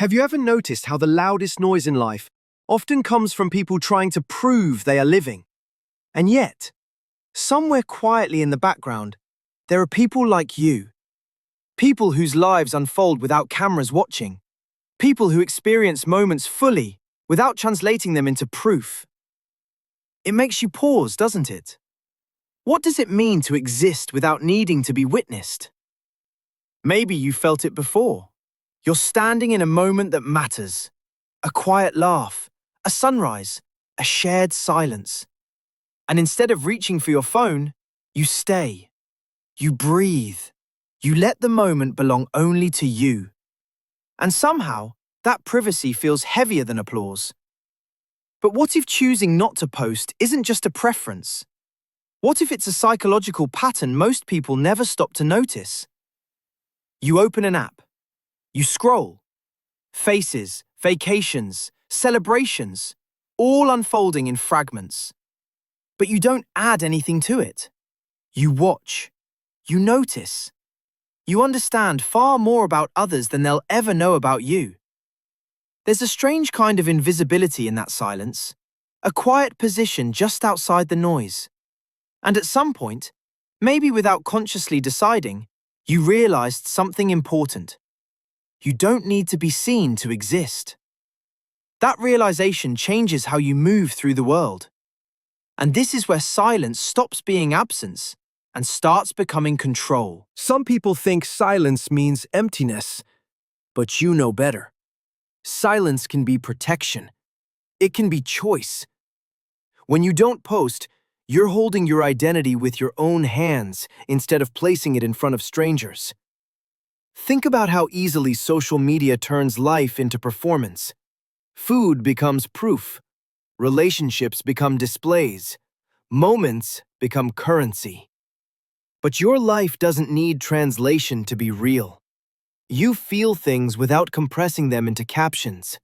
Have you ever noticed how the loudest noise in life often comes from people trying to prove they are living? And yet, somewhere quietly in the background, there are people like you. People whose lives unfold without cameras watching. People who experience moments fully without translating them into proof. It makes you pause, doesn't it? What does it mean to exist without needing to be witnessed? Maybe you felt it before. You're standing in a moment that matters. A quiet laugh, a sunrise, a shared silence. And instead of reaching for your phone, you stay. You breathe. You let the moment belong only to you. And somehow, that privacy feels heavier than applause. But what if choosing not to post isn't just a preference? What if it's a psychological pattern most people never stop to notice? You open an app. You scroll. Faces, vacations, celebrations, all unfolding in fragments. But you don't add anything to it. You watch. You notice. You understand far more about others than they'll ever know about you. There's a strange kind of invisibility in that silence, a quiet position just outside the noise. And at some point, maybe without consciously deciding, you realized something important. You don't need to be seen to exist. That realization changes how you move through the world. And this is where silence stops being absence and starts becoming control. Some people think silence means emptiness, but you know better. Silence can be protection. It can be choice. When you don't post, you're holding your identity with your own hands instead of placing it in front of strangers. Think about how easily social media turns life into performance. Food becomes proof. Relationships become displays. Moments become currency. But your life doesn't need translation to be real. You feel things without compressing them into captions.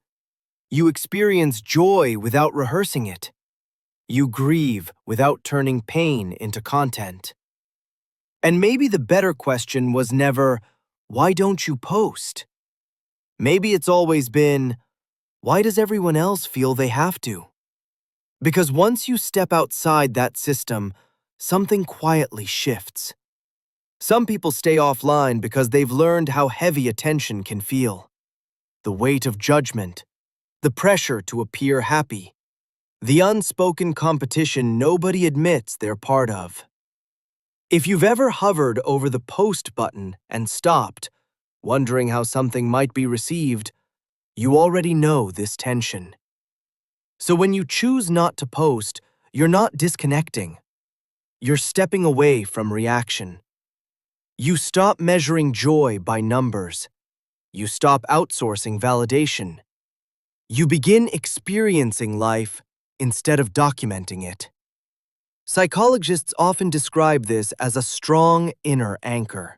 You experience joy without rehearsing it. You grieve without turning pain into content. And maybe the better question was never, why don't you post? Maybe it's always been, why does everyone else feel they have to? Because once you step outside that system, something quietly shifts. Some people stay offline because they've learned how heavy attention can feel. The weight of judgment, the pressure to appear happy, the unspoken competition nobody admits they're part of. If you've ever hovered over the post button and stopped, wondering how something might be received, you already know this tension. So when you choose not to post, you're not disconnecting. You're stepping away from reaction. You stop measuring joy by numbers. You stop outsourcing validation. You begin experiencing life instead of documenting it. Psychologists often describe this as a strong inner anchor,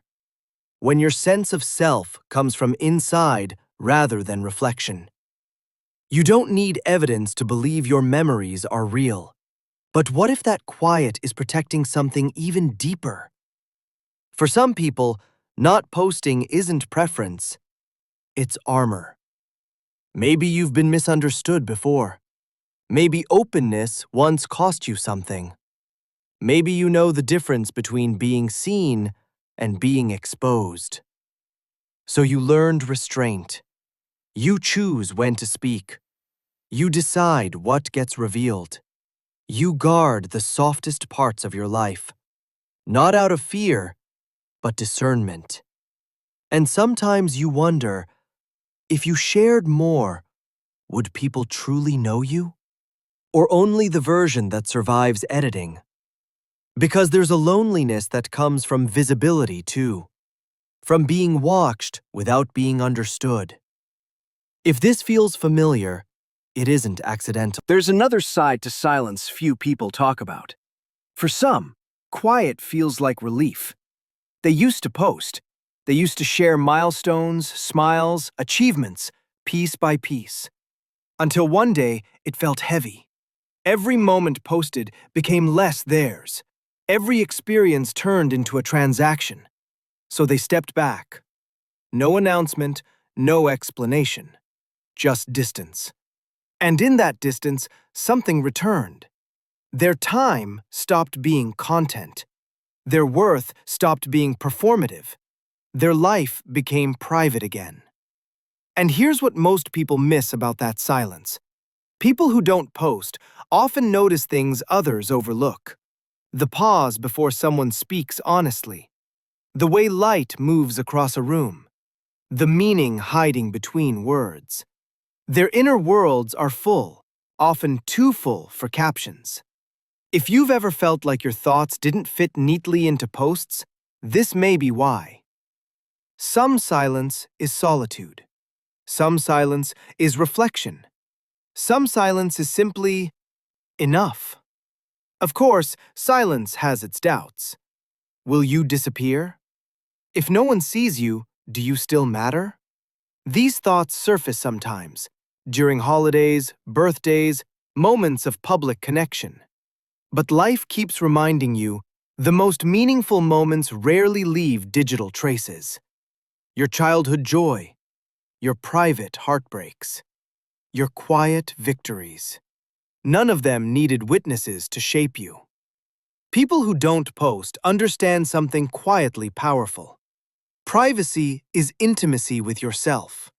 when your sense of self comes from inside rather than reflection. You don't need evidence to believe your memories are real. But what if that quiet is protecting something even deeper? For some people, not posting isn't preference, it's armor. Maybe you've been misunderstood before. Maybe openness once cost you something. Maybe you know the difference between being seen and being exposed. So you learned restraint. You choose when to speak. You decide what gets revealed. You guard the softest parts of your life, not out of fear, but discernment. And sometimes you wonder, if you shared more, would people truly know you? Or only the version that survives editing? Because there's a loneliness that comes from visibility too, from being watched without being understood. If this feels familiar, it isn't accidental. There's another side to silence few people talk about. For some, quiet feels like relief. They used to post. They used to share milestones, smiles, achievements, piece by piece. Until one day, it felt heavy. Every moment posted became less theirs. Every experience turned into a transaction. So they stepped back. No announcement, no explanation. just distance. And in that distance, something returned. Their time stopped being content. Their worth stopped being performative. Their life became private again. And here's what most people miss about that silence. People who don't post often notice things others overlook. The pause before someone speaks honestly. The way light moves across a room. The meaning hiding between words. Their inner worlds are full, often too full for captions. If you've ever felt like your thoughts didn't fit neatly into posts, this may be why. Some silence is solitude. Some silence is reflection. Some silence is simply enough. Of course, silence has its doubts. Will you disappear? If no one sees you, do you still matter? These thoughts surface sometimes, during holidays, birthdays, moments of public connection. But life keeps reminding you, the most meaningful moments rarely leave digital traces. Your childhood joy, your private heartbreaks, your quiet victories. None of them needed witnesses to shape you. People who don't post understand something quietly powerful. Privacy is intimacy with yourself.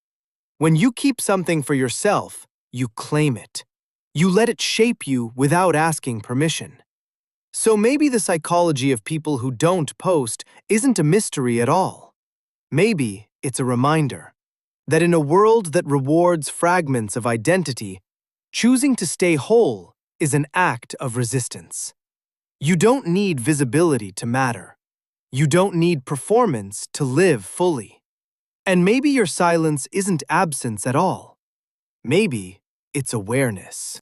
When you keep something for yourself, you claim it. You let it shape you without asking permission. So maybe the psychology of people who don't post isn't a mystery at all. Maybe it's a reminder that in a world that rewards fragments of identity, choosing to stay whole is an act of resistance. You don't need visibility to matter. You don't need performance to live fully. And maybe your silence isn't absence at all. Maybe it's awareness.